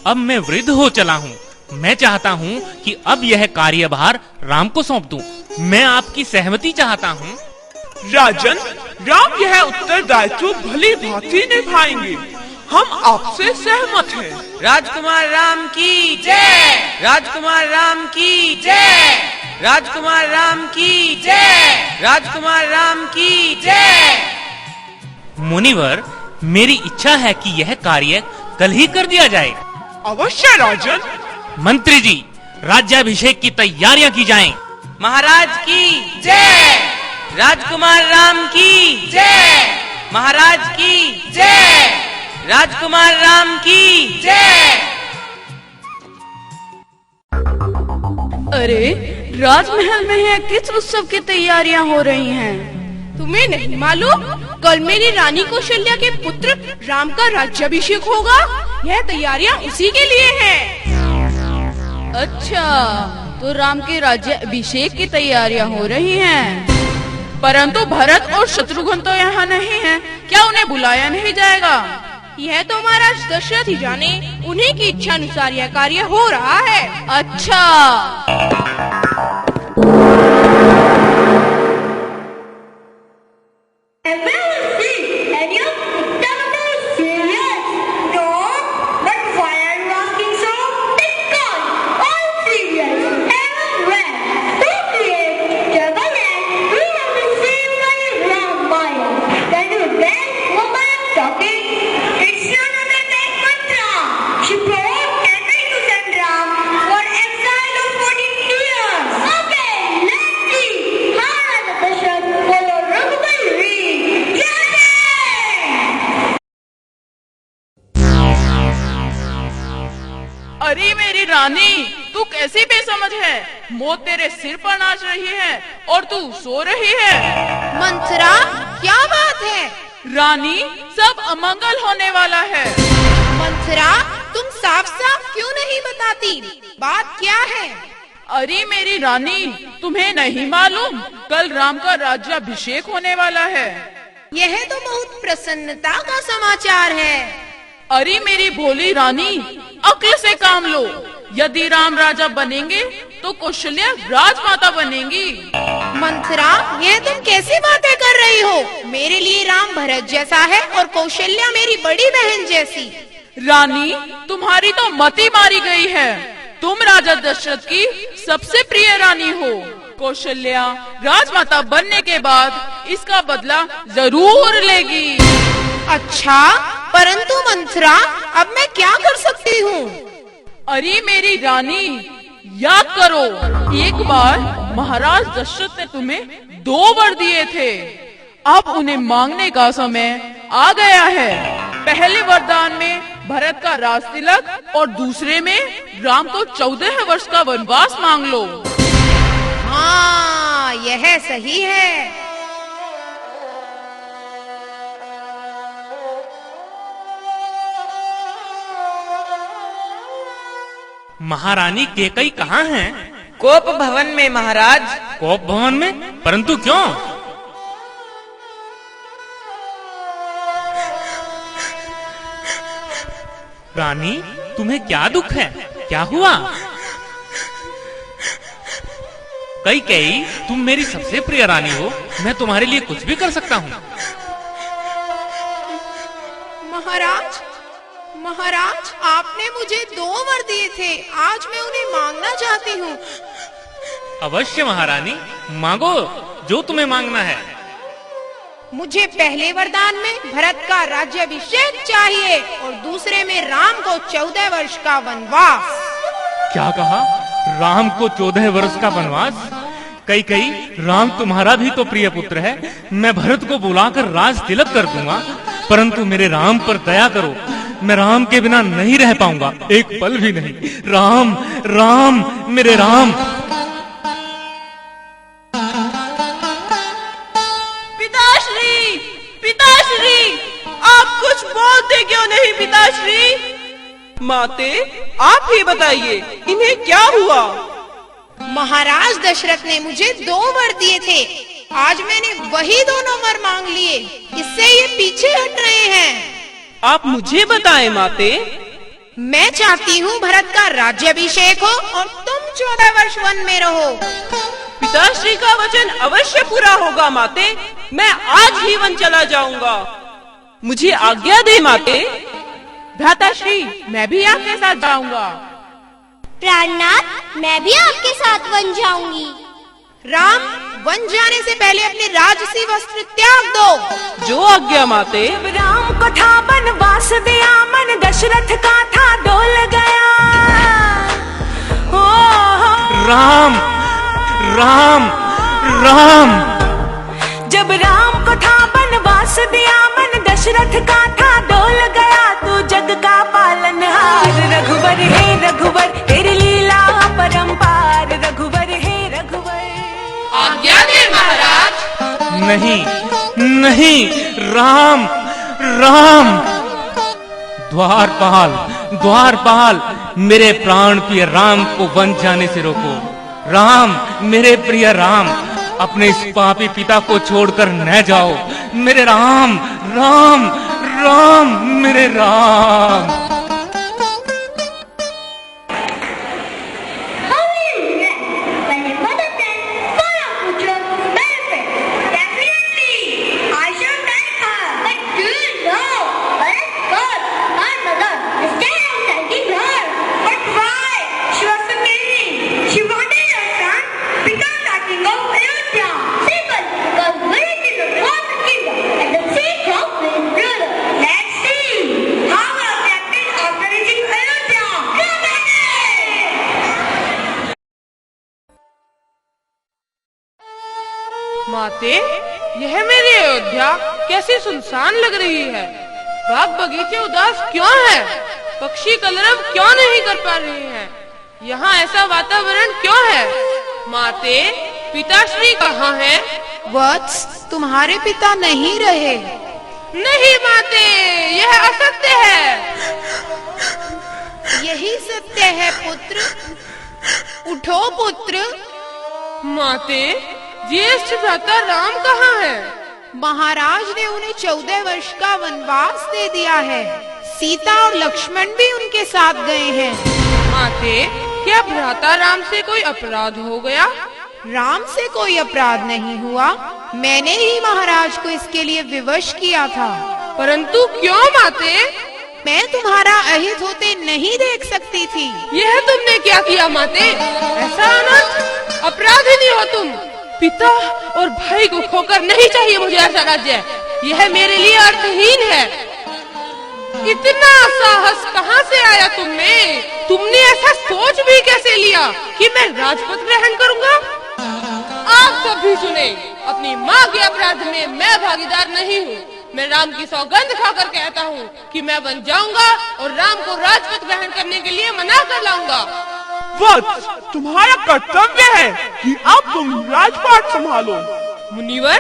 अब मैं वृद्ध हो चला हूँ। मैं चाहता हूँ कि अब यह कार्यभार राम को सौंप दूं। मैं आपकी सहमति चाहता हूँ। राजन, राम यह उत्तरदायित्व भली भांति निभाएंगे। हम आपसे सहमत हैं। राजकुमार राम की जय। राजकुमार राम की जय। राजकुमार राम की जय। राजकुमार राम की जय। मुनिवर, मेरी इच्छा है कि यह कार्य कल ही कर दिया जाए। अवश्य राजन। मंत्री जी, राज्याभिषेक की तैयारियां की जाएं। महाराज की जय। राजकुमार राम की जय। महाराज की जय। राजकुमार राम की जय। अरे, राजमहल में यह किस उत्सव की तैयारियां हो रही हैं? तुम्हें नहीं मालूम? कल मेरी रानी कौशल्या के पुत्र राम का राज्याभिषेक होगा। यह तैयारियां उसी के लिए हैं। अच्छा, तो राम के राज्याभिषेक की तैयारियां हो रही हैं। परंतु भरत और शत्रुघ्न तो यहाँ नहीं हैं। क्या उन्हें बुलाया नहीं जाएगा? यह तो महाराज दशरथ ही जाने। उन्हीं की इच्छा अनुसार यह कार्य हो रहा है। अच्छा। अरे मेरी रानी, तू कैसी बेसमझ है? मौत तेरे सिर पर नाच रही है और तू सो रही है। मंथरा, क्या बात है? रानी, सब अमंगल होने वाला है। मंथरा, तुम साफ साफ क्यों नहीं बताती? बात क्या है? अरे मेरी रानी, तुम्हें नहीं मालूम? कल राम का राज्याभिषेक होने वाला है। यह तो बहुत प्रसन्नता का समाचार है। अरे मेरी भोली रानी, अक्ल से काम लो। यदि राम राजा बनेंगे तो कौशल्या राजमाता बनेंगी। मंथरा, ये तुम कैसी बातें कर रही हो? मेरे लिए राम भरत जैसा है और कौशल्या मेरी बड़ी बहन जैसी। रानी, तुम्हारी तो मति मारी गई है। तुम राजा दशरथ की सबसे प्रिय रानी हो। कौशल्या राजमाता बनने के बाद इसका बदला जरूर लेगी। अच्छा, परंतु मंथरा, अब मैं क्या कर सकती हूँ? अरे मेरी रानी, याद करो, एक बार महाराज दशरथ ने तुम्हें 2 वर दिए थे। अब उन्हें मांगने का समय आ गया है। पहले वरदान में भरत का राज तिलक और दूसरे में राम को 14 वर्ष का वनवास मांग लो। हाँ, यह सही है। महारानी केकई कहाँ हैं? कोप भवन में महाराज। कोप भवन में? परंतु क्यों? रानी, तुम्हें क्या दुख है? क्या हुआ? कई, तुम मेरी सबसे प्रिय रानी हो। मैं तुम्हारे लिए कुछ भी कर सकता हूँ। महाराज, आपने मुझे 2 वर दिए थे। आज मैं उन्हें मांगना चाहती हूँ। अवश्य महारानी, मांगो जो तुम्हें मांगना है। मुझे पहले वरदान में भरत का राज्याभिषेक चाहिए और दूसरे में राम को 14 वर्ष का वनवास। क्या कहा? राम को 14 वर्ष का वनवास? कई, राम तुम्हारा भी तो प्रिय पुत्र है। मैं भरत को बुलाकर राज तिलक कर दूंगा, परंतु मेरे राम पर दया करो। मैं राम के बिना नहीं रह पाऊंगा, एक पल भी नहीं। राम, राम, मेरे राम। पिताश्री, आप कुछ बोलते क्यों नहीं पिताश्री? माते, आप ही बताइए, इन्हें क्या हुआ? महाराज दशरथ ने मुझे 2 वर दिए थे। आज मैंने वही दोनों वर मांग लिए। इससे ये पीछे हट रहे हैं। आप मुझे बताएं माते। मैं चाहती हूँ भरत का राज्याभिषेक हो और तुम 14 वर्ष वन में रहो। पिताश्री का वचन अवश्य पूरा होगा माते। मैं आज ही वन चला जाऊंगा। मुझे आज्ञा दे माते। भ्राताश्री, मैं भी आपके साथ जाऊंगा। प्राणनाथ, मैं भी आपके साथ वन जाऊंगी। राम, वन जाने से पहले अपने राजसी वस्त्र त्याग दो। जो आज्ञा माते। राम को था वनवास दिया, मन दशरथ का था डोल गया। राम राम राम। जब राम को था वनवास दिया, मन दशरथ का था डोल गया। तू जग का पालनहार रघुवर हे रघुवर, तेरी लीला परंपार रघुवर हे रघुवर। आज्ञा दे महाराज। नहीं नहीं, राम राम। द्वारपाल द्वारपाल, मेरे प्राण प्रिय राम को वन जाने से रोको। राम, मेरे प्रिय राम, अपने इस पापी पिता को छोड़कर न जाओ। मेरे राम राम राम, मेरे राम। माते, यह मेरी अयोध्या कैसी सुनसान लग रही है। बाग बगीचे उदास क्यों है? पक्षी कलरव क्यों नहीं कर पा रहे हैं? यहाँ ऐसा वातावरण क्यों है? माते, पिताश्री कहाँ हैं? वत्स, तुम्हारे पिता नहीं रहे। नहीं माते, यह असत्य है। यही सत्य है पुत्र। उठो पुत्र। माते, ज्येष्ठ भ्राता राम कहाँ है? महाराज ने उन्हें 14 वर्ष का वनवास दे दिया है। सीता और लक्ष्मण भी उनके साथ गए हैं। माते, क्या भ्राता राम से कोई अपराध हो गया? राम से कोई अपराध नहीं हुआ। मैंने ही महाराज को इसके लिए विवश किया था। परंतु क्यों माते? मैं तुम्हारा अहित होते नहीं देख सकती थी। यह तुमने क्या किया माते? ऐसा अनर्थ, अपराधिनी हो तुम। पिता और भाई को खोकर नहीं चाहिए मुझे ऐसा राज्य। यह मेरे लिए अर्थहीन है। इतना साहस कहाँ से आया तुम में? तुमने ऐसा सोच भी कैसे लिया कि मैं राजपद ग्रहण करूँगा? आप सब भी सुने, अपनी माँ के अपराध में मैं भागीदार नहीं हूँ। मैं राम की सौगंध खाकर कहता हूँ कि मैं वन जाऊंगा और राम को राजपद ग्रहण करने के लिए मना कर लाऊंगा। वत्स, तुम्हारा कर्तव्य है कि अब तुम राजपाट संभालो। मुनिवर,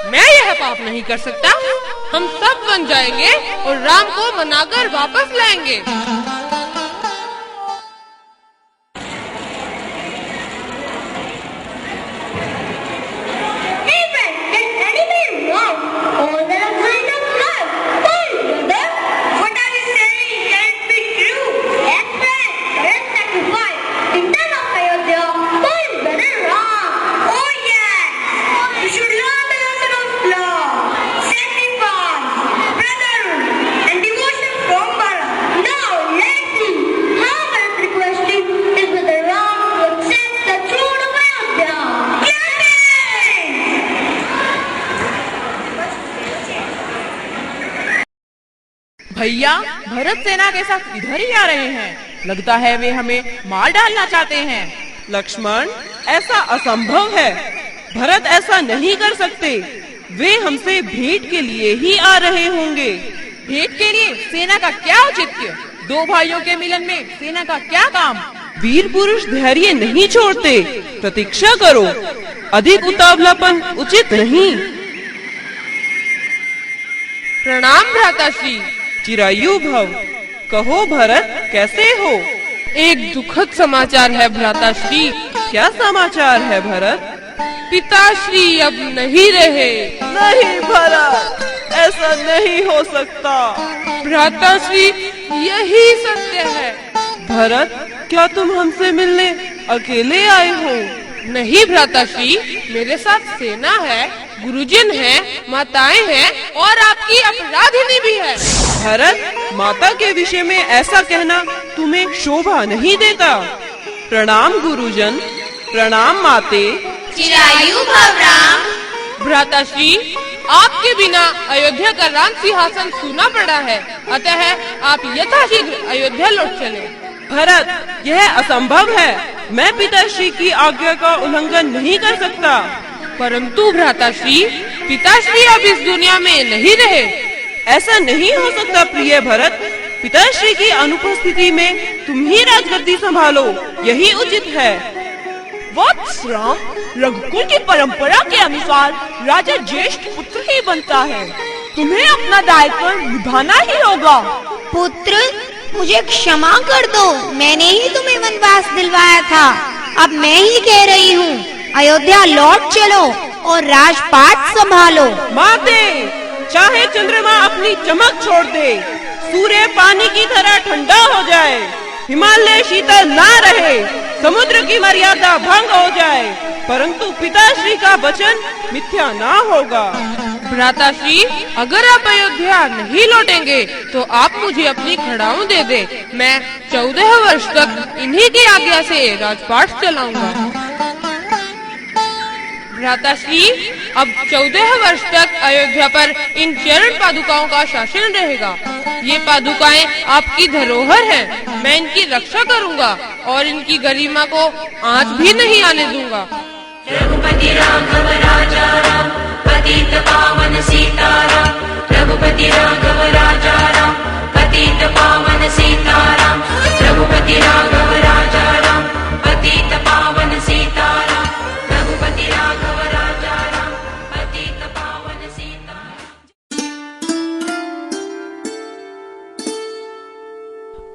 मैं यह पाप नहीं कर सकता। हम सब वन जाएंगे और राम को मनाकर वापस लाएंगे। भैया, भरत सेना के साथ इधर ही आ रहे हैं। लगता है वे हमें मार डालना चाहते हैं। लक्ष्मण, ऐसा असंभव है। भरत ऐसा नहीं कर सकते। वे हमसे भेंट के लिए ही आ रहे होंगे। भेंट के लिए सेना का क्या औचित्य? दो भाइयों के मिलन में सेना का क्या काम? वीर पुरुष धैर्य नहीं छोड़ते। प्रतीक्षा करो, अधिक उतावलापन उचित नहीं। प्रणाम भ्राताश्री। चिरायु भव। कहो भरत, कैसे हो? एक दुखद समाचार है भ्राताश्री। क्या समाचार है भरत? पिताश्री अब नहीं रहे। नहीं भरत, ऐसा नहीं हो सकता। भ्राताश्री यही सत्य है। भरत, क्या तुम हमसे मिलने अकेले आए हो? नहीं भ्राताश्री, मेरे साथ सेना है, गुरुजन है, माताएं हैं और आपकी अपराधिनी भी है। भरत, माता के विषय में ऐसा कहना तुम्हें शोभा नहीं देता। प्रणाम गुरुजन, प्रणाम माते। चिरायु भव राम। भ्राताश्री, आपके बिना अयोध्या का राज सिंहासन सूना पड़ा है, अतः आप यथाशीघ्र अयोध्या लौट चले। भरत, यह असंभव है। मैं पिताश्री की आज्ञा का उल्लंघन नहीं कर सकता। परंतु भ्राताश्री, पिताश्री अब इस दुनिया में नहीं रहे। ऐसा नहीं हो सकता प्रिय भरत। पिताश्री की अनुपस्थिति में तुम ही राजगद्दी संभालो, यही उचित है। वत्स राम, रघुकुल की परंपरा के अनुसार राजा ज्येष्ठ पुत्र ही बनता है। तुम्हें अपना दायित्व निभाना ही होगा। पुत्र, मुझे क्षमा कर दो, मैंने ही तुम्हें वनवास दिलवाया था। अब मैं ही कह रही हूँ, अयोध्या लौट चलो और राजपाट संभालो। माते, चाहे चंद्रमा अपनी चमक छोड़ दे, सूर्य पानी की तरह ठंडा हो जाए, हिमालय शीतल ना रहे, समुद्र की मर्यादा भंग हो जाए, परंतु पिताश्री का वचन मिथ्या ना होगा। भ्राताश्री, अगर आप अयोध्या नहीं लौटेंगे तो आप मुझे अपनी खड़ाऊ दे दे। मैं 14 वर्ष तक इन्हीं की आज्ञा से राजपाट चलाऊंगा। भ्राताश्री, अब 14 वर्ष तक अयोध्या पर इन चरण पादुकाओं का शासन रहेगा। ये पादुकाएं आपकी धरोहर हैं। मैं इनकी रक्षा करूंगा और इनकी गरिमा को आंच भी नहीं आने दूंगा। रघुपति राघव राजा राम, पतित पावन सीताराम। रघुपति राघव राजा राम, पतित पावन सीताराम। रघुपति राघव राजा राम, पतित पावन सीताराम। रघुपति राघव राजा राम, पतित पावन सीताराम।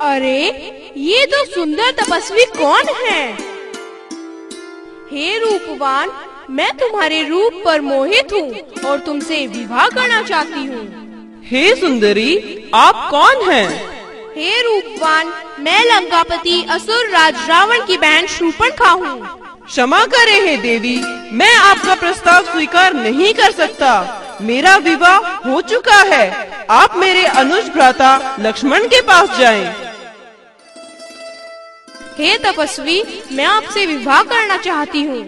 अरे, ये तो सुंदर तपस्वी कौन है? हे रूपवान, मैं तुम्हारे रूप पर मोहित हूँ और तुमसे विवाह करना चाहती हूँ। हे सुंदरी, आप कौन हैं? हे रूपवान, मैं लंकापति असुर राज रावण की बहन शूर्पणखा हूँ। क्षमा करें हे देवी, मैं आपका प्रस्ताव स्वीकार नहीं कर सकता। मेरा विवाह हो चुका है। आप मेरे अनुज भ्राता लक्ष्मण के पास जाएं। हे तपस्वी, मैं आपसे विवाह करना चाहती हूँ।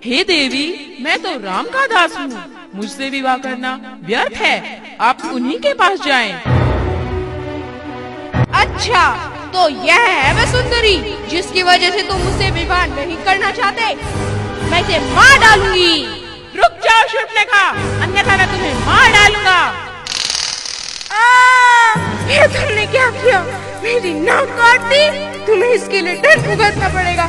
हे देवी, मैं तो राम का दास हूँ, मुझसे विवाह करना व्यर्थ है। आप उन्हीं के पास जाएं। अच्छा, तो यह है वह सुंदरी जिसकी वजह से तुम मुझसे विवाह नहीं करना चाहते। मैं इसे मार डालूंगी। रुक जाओ शूर्पणखा, अन्यथा मैं तुम्हें मार डालूंगा। ये तुमने क्या किया? मेरी नाक काट दी। तुम्हें इसके लिए दंड भुगतना पड़ेगा।